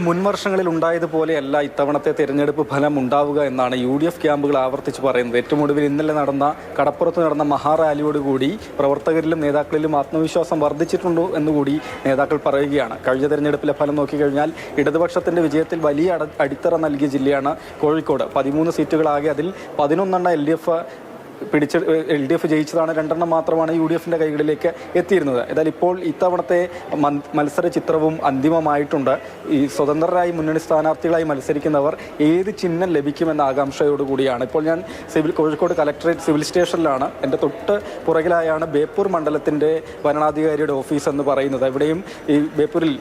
മുൻവർഷങ്ങളിൽ ഉണ്ടായതുപോലെയല്ല ഇത്തവണത്തെ തെരഞ്ഞെടുപ്പ് ഫലം ഉണ്ടാവുക എന്നാണ് UDF ക്യാമ്പുകൾ ആവർത്തിച്ച് പറയുന്നത്. ഏറ്റവും ഒടുവിൽ ഇന്നലെ കടപ്പുറത്ത് നടന്ന മഹാറാലിയോടുകൂടി പ്രവർത്തകരിലും നേതാക്കളിലും ആത്മവിശ്വാസം വർദ്ധിച്ചിട്ടുണ്ടോ എന്നുകൂടി നേതാക്കൾ പറയുകയാണ്. കഴിഞ്ഞ തെരഞ്ഞെടുപ്പിലെ ഫലം നോക്കിക്കഴിഞ്ഞാൽ ഇടതുപക്ഷത്തിന്റെ വിജയത്തിൽ വലിയ അടിത്തറ നൽകിയ ജില്ലയാണ് കോഴിക്കോട്. 13 സീറ്റുകളാകെ അതിൽ 11 LDF ജയിച്ചതാണ്, 2 മാത്രമാണ് UDFിൻ്റെ കൈകളിലേക്ക് എത്തിയിരുന്നത്. എന്നാൽ ഇപ്പോൾ ഇത്തവണത്തെ മത്സര ചിത്രവും അന്തിമമായിട്ടുണ്ട്. ഈ സ്വതന്ത്രരായി മുന്നണി സ്ഥാനാർത്ഥികളായി മത്സരിക്കുന്നവർ ഏത് ചിഹ്നം ലഭിക്കുമെന്ന ആകാംക്ഷയോടുകൂടിയാണ്. ഇപ്പോൾ ഞാൻ കോഴിക്കോട് കലക്ടറേറ്റ് സിവിൽ സ്റ്റേഷനിലാണ്. എൻ്റെ തൊട്ട് പുറകിലായാണ് ബേപ്പൂർ മണ്ഡലത്തിൻ്റെ വരണാധികാരിയുടെ ഓഫീസ് എന്ന് പറയുന്നത്. ഇവിടെയും ഈ ബേപ്പൂരിൽ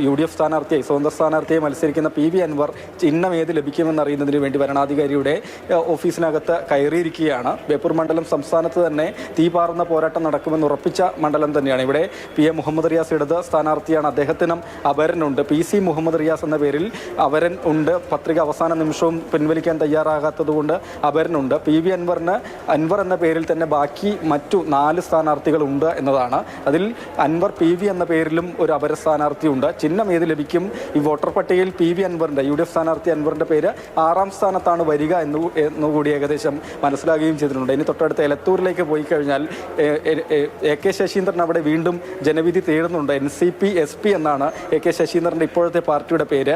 UDF സ്ഥാനാർത്ഥിയായി സ്വതന്ത്ര സ്ഥാനാർത്ഥിയായി മത്സരിക്കുന്ന PV അൻവർ ചിഹ്നം ഏത് ലഭിക്കുമെന്നറിയുന്നതിന് വേണ്ടി വരണാധികാരിയുടെ ഓഫീസിനകത്ത് കയറിയിരിക്കുകയാണ്. ബേപ്പൂർ മണ്ഡലം സംസ്ഥാനത്ത് തന്നെ തീപാറുന്ന പോരാട്ടം നടക്കുമെന്ന് ഉറപ്പിച്ച മണ്ഡലം തന്നെയാണ്. ഇവിടെ PM മുഹമ്മദ് റിയാസ് ഇടത് സ്ഥാനാർത്ഥിയാണ്. അദ്ദേഹത്തിനും അപരനുണ്ട്. PC മുഹമ്മദ് റിയാസ് എന്ന പേരിൽ അപരൻ ഉണ്ട്. പത്രിക അവസാന നിമിഷവും പിൻവലിക്കാൻ തയ്യാറാകാത്തതുകൊണ്ട് അപരനുണ്ട്. PV അൻവർ എന്ന പേരിൽ തന്നെ ബാക്കി മറ്റു 4 സ്ഥാനാർത്ഥികളുണ്ട് എന്നതാണ്. അതിൽ അൻവർ PV എന്ന പേരിലും ഒരു അപര സ്ഥാനാർത്ഥിയുണ്ട്. ചിഹ്നം ഏത് ലഭിക്കും? ഈ വോട്ടർ പട്ടികയിൽ PV അൻവറിൻ്റെ UDF സ്ഥാനാർത്ഥി അൻവറിൻ്റെ പേര് 6ാം സ്ഥാനത്താണ് വരിക എന്നുകൂടി ഏകദേശം മനസ്സിലാകുകയും ചെയ്തിട്ടുണ്ട്. തൊട്ടടുത്ത എലത്തൂരിലേക്ക് പോയി കഴിഞ്ഞാൽ AK ശശീന്ദ്രൻ അവിടെ വീണ്ടും ജനവിധി തേടുന്നുണ്ട്. NCP SP എന്നാണ് AK ശശീന്ദ്രൻ്റെ ഇപ്പോഴത്തെ പാർട്ടിയുടെ പേര്,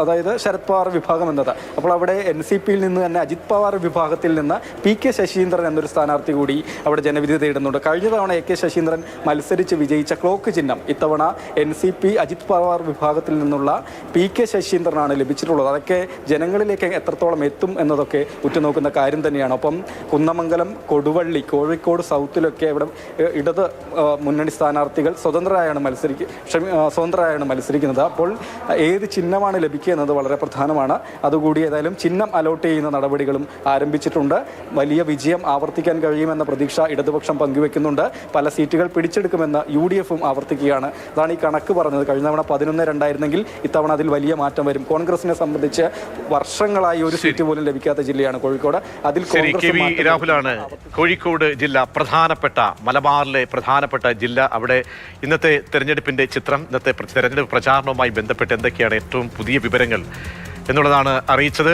അതായത് ശരത് പവാർ വിഭാഗം എന്നത്. അപ്പോൾ അവിടെ NCPയിൽ നിന്ന് തന്നെ അജിത് പവാർ വിഭാഗത്തിൽ നിന്ന് PK ശശീന്ദ്രൻ എന്നൊരു സ്ഥാനാർത്ഥി കൂടി അവിടെ ജനവിധി തേടുന്നുണ്ട്. കഴിഞ്ഞ തവണ AK ശശീന്ദ്രൻ മത്സരിച്ച് വിജയിച്ച ക്ലോക്ക് ചിഹ്നം ഇത്തവണ NCP അജിത് പവാർ വിഭാഗത്തിൽ നിന്നുള്ള PK ശശീന്ദ്രനാണ് ലഭിച്ചിട്ടുള്ളത്. അതൊക്കെ ജനങ്ങളിലേക്ക് എത്രത്തോളം എത്തും എന്നതൊക്കെ ഉറ്റുനോക്കുന്ന കാര്യം തന്നെയാണ്. ഒപ്പം കുന്നമംഗലം, കൊടുവള്ളി, കോഴിക്കോട് സൗത്തിലൊക്കെ ഇവിടെ ഇടത് മുന്നണി സ്ഥാനാർത്ഥികൾ സ്വതന്ത്രരായാണ് മത്സരിക്കുന്നത്. അപ്പോൾ ഏത് ചിഹ്നമാണ് ലഭിക്കുക എന്നത് വളരെ പ്രധാനമാണ്. അതുകൂടി ഏതായാലും ചിഹ്നം അലോട്ട് ചെയ്യുന്ന നടപടികളും ആരംഭിച്ചിട്ടുണ്ട്. വലിയ വിജയം ആവർത്തിക്കാൻ കഴിയുമെന്ന പ്രതീക്ഷ ഇടതുപക്ഷം പങ്കുവെക്കുന്നുണ്ട്. പല സീറ്റുകൾ പിടിച്ചെടുക്കുമെന്ന് UDFും ആവർത്തിക്കുകയാണ്. അതാണ് ഈ കണക്ക് പറഞ്ഞത്. കഴിഞ്ഞ തവണ 11-2 ആയിരുന്നെങ്കിൽ ഇത്തവണ അതിൽ വലിയ മാറ്റം വരും. കോൺഗ്രസിനെ സംബന്ധിച്ച് വർഷങ്ങളായി ഒരു സീറ്റ് പോലും ലഭിക്കാത്ത ജില്ലയാണ് കോഴിക്കോട്. അതിൽ കോഴിക്കോട് ജില്ല പ്രധാനപ്പെട്ട മലബാറിലെ പ്രധാനപ്പെട്ട ജില്ല. അവിടെ ഇന്നത്തെ തെരഞ്ഞെടുപ്പിന്റെ ചിത്രം, ഇന്നത്തെ തെരഞ്ഞെടുപ്പ് പ്രചാരണവുമായി ബന്ധപ്പെട്ട് എന്തൊക്കെയാണ് ഏറ്റവും പുതിയ വിവരങ്ങൾ എന്നുള്ളതാണ് അറിയിച്ചത്.